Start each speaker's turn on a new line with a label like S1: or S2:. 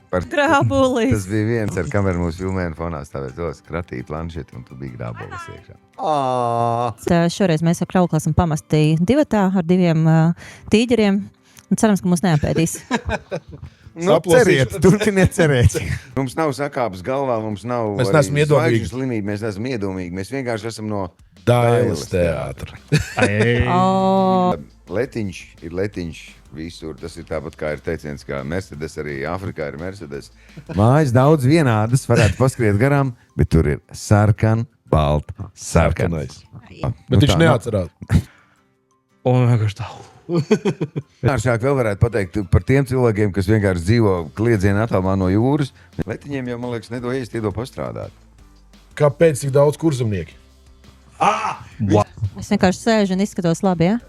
S1: Grābulis.
S2: Tas bija viens, ar kameru mūsu filmēnu fonā stāvēt tos kratīja planšeti, un tur bija grābulis iekšā.
S1: Šoreiz mēs ar Krauklu esam pamesti divatā ar 2 tīģeriem. Un cerams, ka mūs neapēdīs.
S2: Ceriet, turpiniet cerēt. Mums nav sakāpes galvā, mums nav
S3: Mēs neesam iedomīgi.
S2: Slimība, mēs neesam iedomīgi. Mēs vienkārši esam no
S3: Dailes teātra.
S2: Letiņš ir letiņš visur. Tas ir tāpat kā ir teiciens, kā Mercedes arī Āfrikā ir Mercedes. Mājas daudz vienādas, varētu paskriet garām, bet tur ir sarkan, balt, sarkanais.
S3: Bet viņš neatcerās.
S4: Un vienkārši tā.
S2: Vienkāršāk vēl varētu pateikt par tiem cilvēkiem, kas vienkārši dzīvo kliedzienu attālumā no jūras. Letiņiem jau, man liekas, nedo iest, iedo pastrādāt.
S3: Kāpēc tik daudz kurzemnieki?
S1: Es vienkārši sēžu un izskatos labi, ja?